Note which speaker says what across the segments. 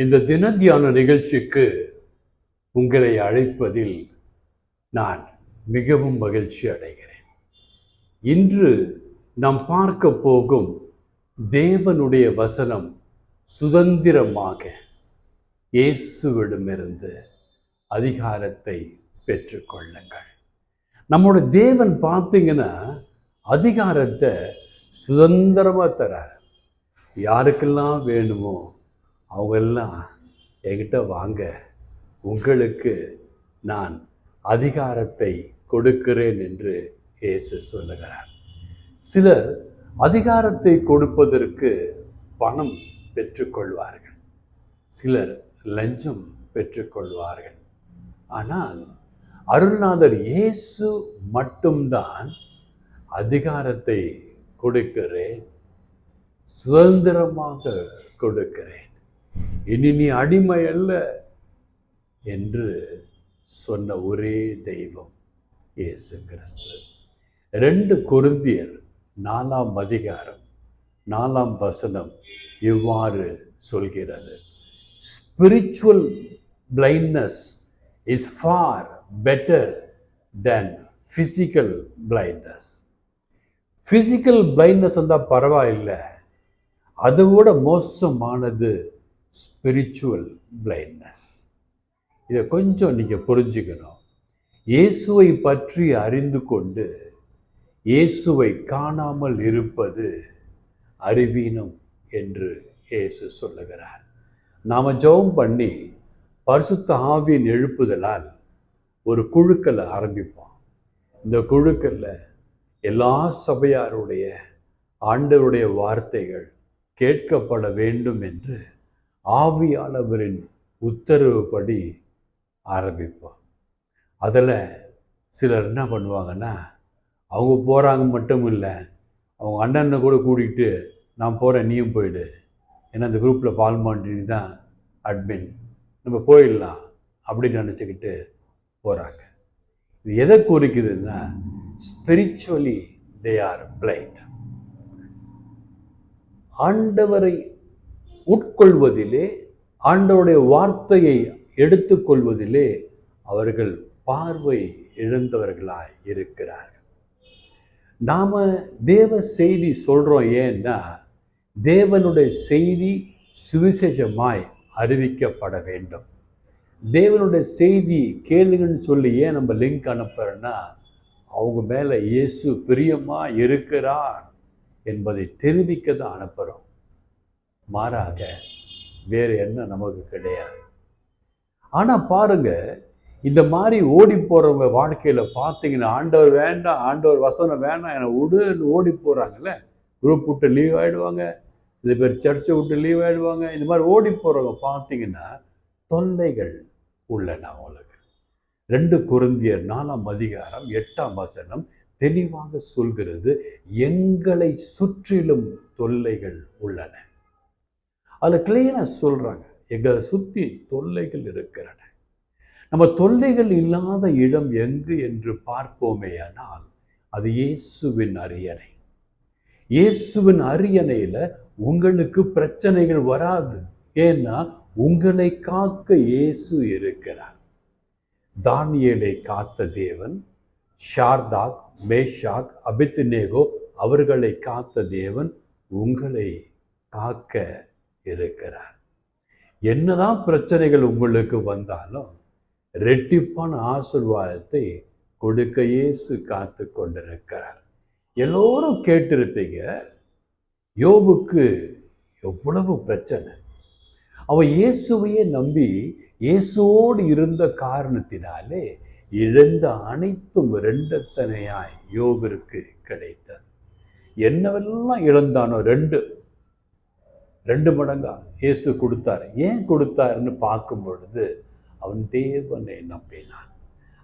Speaker 1: இந்த தினத்தியான நிகழ்ச்சிக்கு உங்களை அழைப்பதில் நான் மிகவும் மகிழ்ச்சி அடைகிறேன். இன்று நாம் பார்க்க போகும் தேவனுடைய வசனம் சுதந்திரமாக இயேசுவிடமிருந்து அதிகாரத்தை பெற்றுக்கொள்ளுங்கள். நம்முடைய தேவன் பார்த்தீங்கன்னா அதிகாரத்தை சுதந்திரமாக தரார். யாருக்கெல்லாம் வேணுமோ அவங்கெல்லாம் என்கிட்ட வாங்க, உங்களுக்கு நான் அதிகாரத்தை கொடுக்கிறேன் என்று இயேசு சொல்லுகிறார். சிலர் அதிகாரத்தை கொடுப்பதற்கு பணம் பெற்றுக்கொள்வார்கள், சிலர் லஞ்சம் பெற்றுக்கொள்வார்கள். ஆனால் அருள்நாதர் இயேசு மட்டும்தான் அதிகாரத்தை கொடுக்கிறேன், சுதந்திரமாக கொடுக்கிறேன், இனி நீ அடிமை அல்ல என்று சொன்ன ஒரே தெய்வம் இயேசு கிறிஸ்து. 2 கொரிந்தியர் 4ஆம் அதிகாரம் 4ஆம் வசனம் இவ்வாறு சொல்கிறது, spiritual blindness is for better than physical blindness. Physical blindness வந்தால் பரவாயில்லை, அதோட மோசமானது ஸ்பிரிச்சுவல் பிளைண்ட்னஸ். இதை கொஞ்சம் நீங்கள் புரிஞ்சுக்கணும். இயேசுவை பற்றி அறிந்து கொண்டு இயேசுவை காணாமல் இருப்பது அறிவீனம் என்று இயேசு சொல்லுகிறார். நாம் ஜெபம் பண்ணி பரிசுத்த ஆவியின் எழுப்புதலால் ஒரு குழுக்களை ஆரம்பிப்போம். இந்த குழுக்களில் எல்லா சபையாருடைய ஆண்டவருடைய வார்த்தைகள் கேட்கப்பட வேண்டும் என்று ஆவியானவரின் உத்தரவுப்படி ஆரம்பிப்போம். அதில் சிலர் என்ன பண்ணுவாங்கன்னா, அவங்க போகிறாங்க மட்டும் இல்லை, அவங்க அண்ணனை கூட கூட்டிகிட்டு நான் போகிறேன் நீயும் போயிடு, ஏன்னா அந்த குரூப்பில் பால்மாண்டி தான் அட்மின், நம்ம போயிடலாம் அப்படின்னு நினச்சிக்கிட்டு போகிறாங்க. இது எதை குறிக்குதுன்னா, ஸ்பிரிச்சுவலி தே ஆர் பிளைண்ட். ஆண்டவரை உட்கொள்வதிலே, ஆண்டவருடைய வார்த்தையை எடுத்துக்கொள்வதிலே அவர்கள் பார்வை இழந்தவர்களாய் இருக்கிறார்கள். நாம் தேவ செய்தி சொல்கிறோம், ஏன்னா தேவனுடைய செய்தி சுவிசேஷமாய் அறிவிக்கப்பட வேண்டும். தேவனுடைய செய்தி கேளுங்கன்னு சொல்லி ஏன் நம்ம லிங்க் அனுப்புறோன்னா, அவங்க மேலே இயேசு பிரியமாக இருக்கிறார் என்பதை தெரிவிக்க தான் அனுப்புகிறோம். மாறாக வேறு என்ன நமக்கு கிடையாது. ஆனால் பாருங்க, இந்த மாதிரி ஓடி போகிறவங்க வாழ்க்கையில் பார்த்தீங்கன்னா, ஆண்டவர் வேண்டாம், ஆண்டவர் வசனம் வேண்டாம், என்னை விடுன்னு ஓடி போகிறாங்கல்ல. குரூப் விட்டு லீவ் ஆகிடுவாங்க, சில பேர் சர்ச்சை விட்டு லீவ் ஆகிடுவாங்க. இந்த மாதிரி ஓடி போகிறவங்க பார்த்தீங்கன்னா தொல்லைகள் உள்ளன அவங்களுக்கு. 2 கொரிந்தியர் 4ஆம் அதிகாரம் 8ஆம் வசனம் தெளிவாக சொல்கிறது, எங்களை சுற்றிலும் தொல்லைகள் உள்ளன. அதில் கிளியராக சொல்கிறாங்க, எங்களை சுற்றி தொல்லைகள் இருக்கிறன. நம்ம தொல்லைகள் இல்லாத இடம் எங்கு என்று பார்ப்போமே, ஆனால் அது இயேசுவின் அரியணை. இயேசுவின் அரியணையில் உங்களுக்கு பிரச்சனைகள் வராது, ஏன்னா உங்களை காக்க இயேசு இருக்கிறார். தானியேலை காத்த தேவன், ஷார்தாக், மேஷாக், அபித்நேகோ அவர்களை காத்த தேவன் உங்களை காக்க இருக்கிறார். என்னதான் பிரச்சனைகள் உங்களுக்கு வந்தாலும் ரெட்டிப்பான ஆசீர்வாதத்தை கொடுக்க இயேசு காத்து கொண்டிருக்கிறார். எல்லோரும் கேட்டிருப்பீங்க, யோபுக்கு எவ்வளவு பிரச்சனை. அவன் இயேசுவையே நம்பி இயேசுவோடு இருந்த காரணத்தினாலே இழந்த அனைத்தும் ரெண்டத்தனையாய் யோபிற்கு கிடைத்தது. என்னவெல்லாம் இழந்தானோ ரெண்டு மடங்கா இயேசு கொடுத்தார். ஏன் கொடுத்தாருன்னு பார்க்கும் பொழுது அவன் தேவனை நம்பினான்.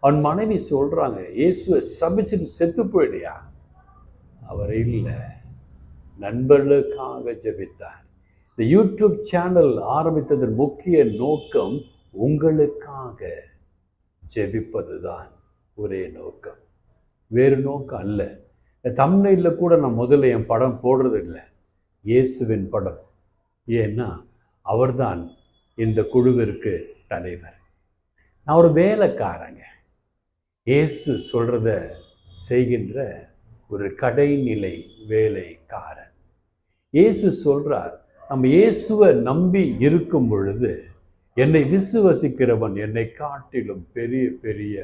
Speaker 1: அவன் மனைவி சொல்றாங்க, இயேசுவை சபிச்சுட்டு செத்து போயிடுயா. அவர் இல்லை, நண்பர்களுக்காக ஜெபித்தார். இந்த யூடியூப் சேனல் ஆரம்பித்ததன் முக்கிய நோக்கம் உங்களுக்காக ஜெபிப்பதுதான் ஒரே நோக்கம், வேறு நோக்கம் அல்ல. தம்ப்நெயில்ல கூட நான் முதல்ல என் படம் போடுறது இல்லை, இயேசுவின் படம். ஏன்னா அவர்தான் இந்த குழுவிற்கு தலைவர். நான் ஒரு வேலைக்காரங்க. இயேசு சொல்றத செய்கின்ற ஒரு கடைநிலை வேலைக்காரன். இயேசு சொல்றார், நம்ம இயேசுவை நம்பி இருக்கும் பொழுது என்னை விசுவசிக்கிறவன் என்னை காட்டிலும் பெரிய பெரிய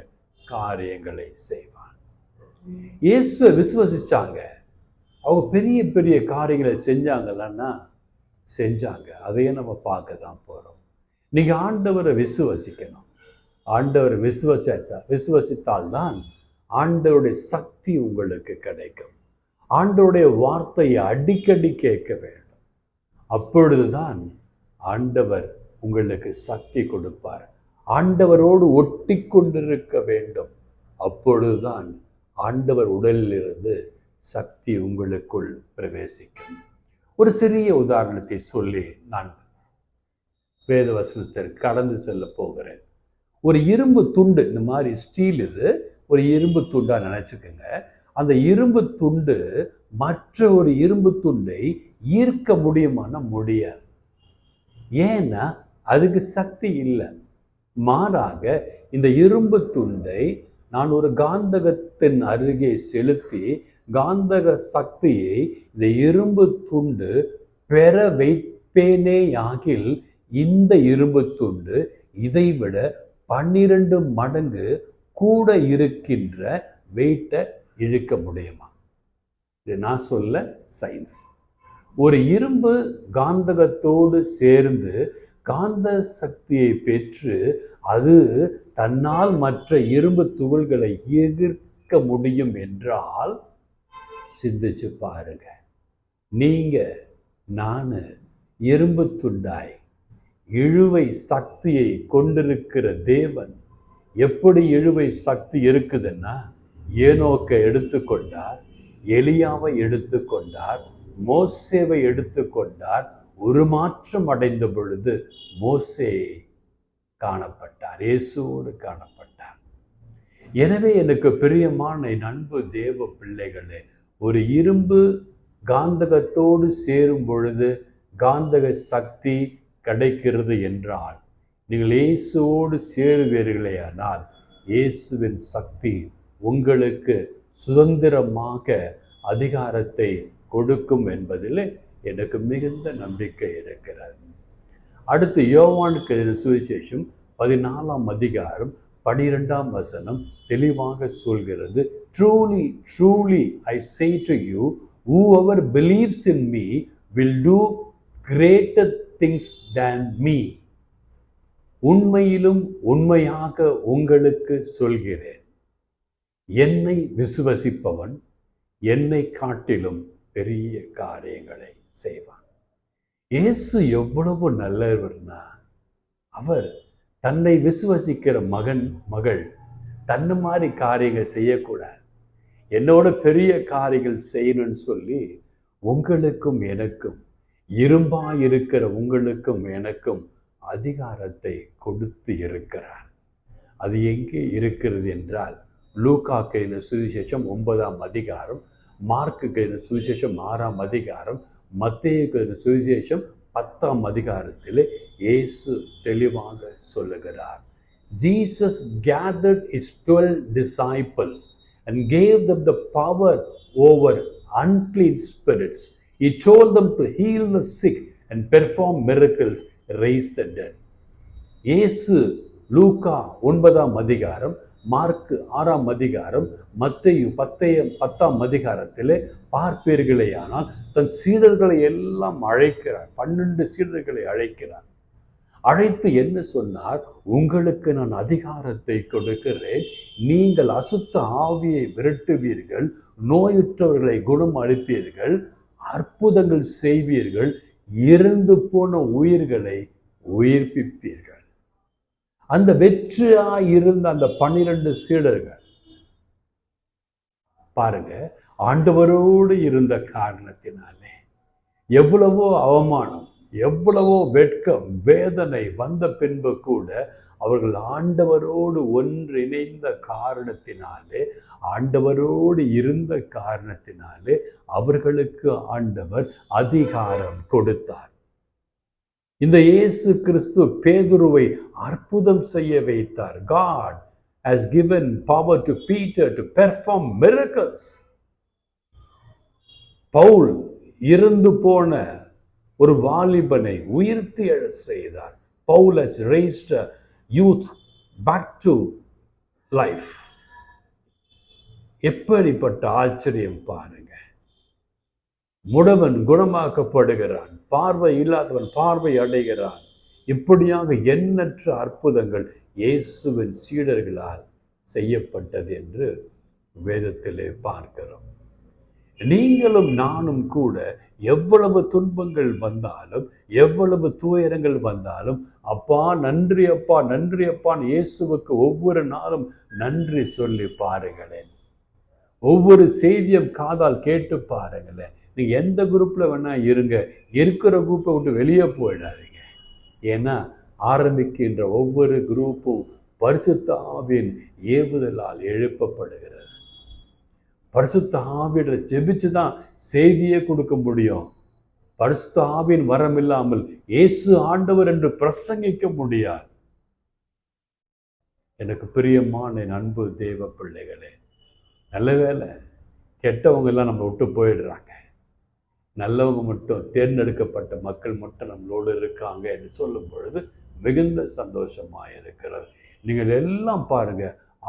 Speaker 1: காரியங்களை செய்வான். இயேசுவை விசுவசிச்சாங்க, அவங்க பெரிய பெரிய காரியங்களை செஞ்சாங்களான்னா செஞ்சாங்க. அதையே நம்ம பார்க்க தான் போகிறோம். நீங்கள் ஆண்டவரை விசுவசிக்கணும். ஆண்டவரை விசுவசித்தால்தான் ஆண்டவருடைய சக்தி உங்களுக்கு கிடைக்கும். ஆண்டவருடைய வார்த்தையை அடிக்கடி கேட்க வேண்டும். அப்பொழுதுதான் ஆண்டவர் உங்களுக்கு சக்தி கொடுப்பார். ஆண்டவரோடு ஒட்டி கொண்டிருக்க வேண்டும். அப்பொழுதுதான் ஆண்டவர் உடலிலிருந்து சக்தி உங்களுக்குள் பிரவேசிக்கும். ஒரு சிறிய உதாரணத்தை சொல்லி நான் வேத வசனத்திற்கு கடந்து செல்ல போகிறேன். ஒரு இரும்பு துண்டு, இந்த மாதிரி ஸ்டீல், இது ஒரு இரும்பு துண்டா நினைச்சுக்கோங்க. அந்த இரும்பு துண்டு மற்ற ஒரு இரும்பு துண்டை ஈர்க்க முடியுமானா முடியாது. ஏன்னா அதுக்கு சக்தி இல்லை. மாறாக இந்த இரும்பு துண்டை நான் ஒரு காந்தகத்தின் அருகே செலுத்தி காந்தக சக்தியை இந்த இரும்பு துண்டு பெற வைப்பேனேயாகில் இந்த இரும்பு துண்டு இதைவிட 12 மடங்கு கூட இருக்கின்ற வெயிட்டை இழுக்க முடியுமா? இது நான் சொல்ல சயின்ஸ். ஒரு இரும்பு காந்தகத்தோடு சேர்ந்து காந்த சக்தியை பெற்று அது தன்னால் மற்ற இரும்பு துகள்களை எதிர்க்க முடியும் என்றால் சிந்திச்சு பாருங்க. நீங்க நான் இரும்பு துண்டாய் இழுவை சக்தியை கொண்டிருக்கிற தேவன் எப்படி இழுவை சக்தி இருக்குதுன்னா, ஏனோக்கை எடுத்துக்கொண்டார், எலியாவை எடுத்துக்கொண்டார், மோசேவை எடுத்துக்கொண்டார். ஒரு மாற்றம் அடைந்த பொழுது மோசே காணப்பட்டார், இயேசுவோடு காணப்பட்டார். எனவே எனக்கு பிரியமான அன்பு தேவ பிள்ளைகளே, ஒரு இரும்பு காந்தகத்தோடு சேரும் பொழுது காந்தக சக்தி கிடைக்கிறது என்றால் நீங்கள் இயேசுவோடு சேருவீர்களே, ஆனால் இயேசுவின் சக்தி உங்களுக்கு சுதந்திரமாக அதிகாரத்தை கொடுக்கும் என்பதில் எனக்கு மிகுந்த நம்பிக்கை இருக்கிறது. அடுத்து யோவானுக்கு எழுதின சுவிசேஷம் 14ஆம் அதிகாரம் 12ஆம் வசனம் தெளிவாக சொல்கிறது, truly truly I say to you whoever believes in me will do greater things than me. உண்மையிலும் உண்மையாக உங்களுக்கு சொல்கிறேன், என்னை விசுவசிப்பவன் என்னை காட்டிலும் பெரிய காரியங்களை செய்வான். இயேசு எவ்வளவு நல்லவர்னா, அவர் தன்னை விசுவசிக்கிற மகள் தன்னை மாதிரி காரியங்கள் செய்யக்கூடாது, என்னோட பெரிய காரியங்கள் செய்யணும்னு சொல்லி உங்களுக்கும் எனக்கும், இரும்பாயிருக்கிற உங்களுக்கும் எனக்கும் அதிகாரத்தை கொடுத்து இருக்கிறார். அது எங்கே இருக்கிறது என்றால், லூக்காக்கு எழுதின சுவிசேஷம் 9ஆம் அதிகாரம், மார்க்குக்கு எழுதின சுவிசேஷம் 6ஆம் அதிகாரம், மத்தேயுக்கு எழுதின சுவிசேஷம் 10ஆம் அதிகாரத்தில் இயேசு தெளிவாக சொல்லுகிறார். Jesus gathered his 12 disciples and gave them the power over unclean spirits. He told them to heal the sick and perform miracles, raise the dead. இயேசு லூக்கா 9ஆம் அதிகாரம், மார்க்கு 6ஆம் அதிகாரம், மத்தேயு 10ஆம் அதிகாரத்தில் பார்ப்பீர்களேயானால் தன் சீடர்களை எல்லாம் அழைக்கிறார். 12 சீடர்களை அழைக்கிறார். அழைத்து என்ன சொன்னார்? உங்களுக்கு நான் அதிகாரத்தை கொடுக்கிறேன், நீங்கள் அசுத்த ஆவியை விரட்டுவீர்கள், நோயுற்றவர்களை குணம் அளிப்பீர்கள், அற்புதங்கள் செய்வீர்கள், இறந்து போன உயிர்களை உயிர்ப்பிப்பீர்கள். அந்த வெற்றியாய் இருந்த அந்த 12 சீடர்கள் பாருங்க, ஆண்டவரோடு இருந்த காரணத்தினாலே எவ்வளவோ அவமானம், எவ்வளவோ வெட்கம், வேதனை வந்த பின்பு கூட அவர்கள் ஆண்டவரோடு ஒன்றிணைந்த காரணத்தினாலே, ஆண்டவரோடு இருந்த காரணத்தினாலே அவர்களுக்கு ஆண்டவர் அதிகாரம் கொடுத்தார். இந்த இயேசு கிறிஸ்து பேதுருவை அற்புதம் செய்ய வைத்தார். God has given power to Peter to perform miracles. Pavul இறந்து போன ஒரு வாலிபனை உயிர்த்து எழ செய்தார். Paul has raised a youth back to life. எப்படிப்பட்ட ஆச்சரியம் பாருங்க. முடவன் குணமாக்கப்படுகிறான், பார்வை இல்லாதவன் பார்வை அடைகிறான். இப்படியாக எண்ணற்ற அற்புதங்கள் இயேசுவின் சீடர்களால் செய்யப்பட்டது என்று வேதத்திலே பார்க்கிறோம். நீங்களும் நானும் கூட எவ்வளவு துன்பங்கள் வந்தாலும், எவ்வளவு துயரங்கள் வந்தாலும், அப்பா நன்றி அப்பா நன்றி அப்பான்னு இயேசுவுக்கு ஒவ்வொரு நாளும் நன்றி சொல்லி பாருங்களேன். ஒவ்வொரு செய்தியும் காதால் கேட்டு பாருங்களேன். நீங்க எந்த குரூப்ல வேணா இருங்க, இருக்கிற குரூப்பை விட்டு வெளியே போயிடாதீங்க. ஏன்னா ஆரம்பிக்கின்ற ஒவ்வொரு குரூப்பும் பரிசுத்த ஆவியின் ஏவுதலால் எழுப்பப்படுகிறது. பரிசுத்த ஆவியில ஜெபிச்சு தான் செய்தியே கொடுக்க முடியும். பரிசுத்த ஆவியின் வரம் இல்லாமல் இயேசு ஆண்டவர் என்று பிரசங்கிக்க முடியாது. எனக்கு பிரியமான என் அன்பு தேவ பிள்ளைகளே, நல்ல வேலை கெட்டவங்க எல்லாம் நம்ம விட்டு போயிடுறாங்க. நல்லவங்க மட்டும், தேர்ந்தெடுக்கப்பட்ட மக்கள் மட்டும் நம்மளோடு இருக்காங்க என்று சொல்லும் பொழுது மிகுந்த சந்தோஷமாக இருக்கிறது. நீங்கள் எல்லாம் பாருங்க,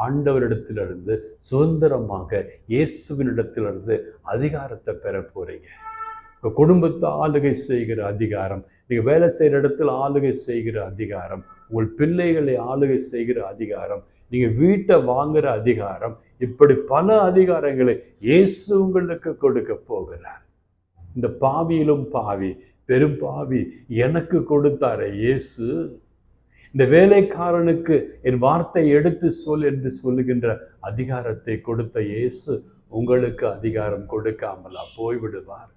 Speaker 1: ஆண்டவரிடத்திலிருந்து சுதந்திரமாக இயேசுவினிடத்திலிருந்து அதிகாரத்தை பெற போறீங்க. இப்போ குடும்பத்தை ஆளுகை செய்கிற அதிகாரம், நீங்கள் வேலை செய்கிற இடத்துல ஆளுகை செய்கிற அதிகாரம், உங்கள் பிள்ளைகளை ஆளுகை செய்கிற அதிகாரம், நீங்கள் வீட்டை வாங்குகிற அதிகாரம், இப்படி பல அதிகாரங்களை இயேசு உங்களுக்கு கொடுக்க போகிறார். இந்த பாவியிலும் பாவி, பெரும் பாவி எனக்கு கொடுத்தாரே இயேசு. இந்த வேலைக்காரனுக்கு என் வார்த்தை எடுத்து சொல் என்று சொல்லுகின்ற அதிகாரத்தை கொடுத்த இயேசு உங்களுக்கு அதிகாரம் கொடுக்காமலா போய்விடுவார்?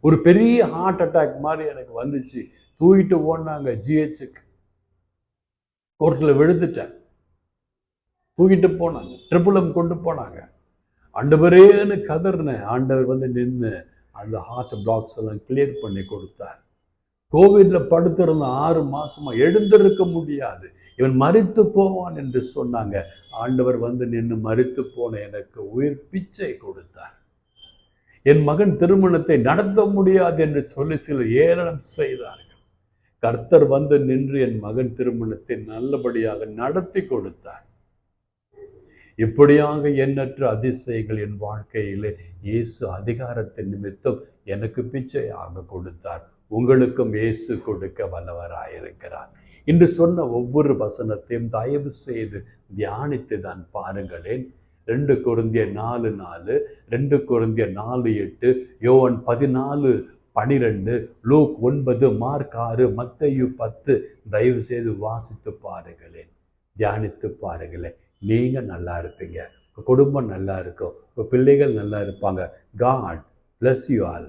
Speaker 1: ஒரு பெரிய ஹார்ட் அட்டாக் மாதிரி எனக்கு வந்துச்சு, தூக்கிட்டு ஓடினாங்க ஜிஹெச்சுக்கு, கோர்ட்டில் விழுந்துட்டேன், தூக்கிட்டு போனாங்க, ட்ரிபிளம் கொண்டு போனாங்க. ஆண்டவரேன்னு கதறினேன். ஆண்டவர் வந்து நின்று அந்த ஹார்ட் பிளாக்ஸ் எல்லாம் கிளியர் பண்ணி கொடுத்தார். கோவிட்ல படுத்திருந்த 6 மாசமா எழுந்திருக்க முடியாது, இவன் மரித்து போவான் என்று சொன்னாங்க. ஆண்டவர் வந்து நின்று மரித்து போன எனக்கு உயிர் பிச்சை கொடுத்தார். என் மகன் திருமணத்தை நடத்த முடியாது என்று சொல்லி சிலர் ஏளனம் செய்தார்கள். கர்த்தர் வந்து நின்று என் மகன் திருமணத்தை நல்லபடியாக நடத்தி கொடுத்தார். இப்படியாக எண்ணற்ற அதிசயங்கள் என் வாழ்க்கையிலே இயேசு அதிகாரத்தின் நிமித்தம் எனக்கு பிச்சையாக கொடுத்தார். உங்களுக்கும் இயேசு கொடுக்க வல்லவராயிருக்கிறார். இன்று சொன்ன ஒவ்வொரு வசனத்தையும் தயவு செய்து தியானித்து தான் பாருங்களேன். 2 கொரிந்தியர் 4:4, 2 கொரிந்தியர் 4:8, யோவான் 14:12, லூக் 9, மார்க் 6, மத்தேயு 10 தயவு செய்து வாசித்து பாருங்களேன், தியானித்து பாருங்களேன். நீங்க நல்லா இருப்பீங்க, உங்க குடும்பம் நல்லா இருக்கும், உங்க பிள்ளைகள் நல்லா இருப்பாங்க. God bless you all.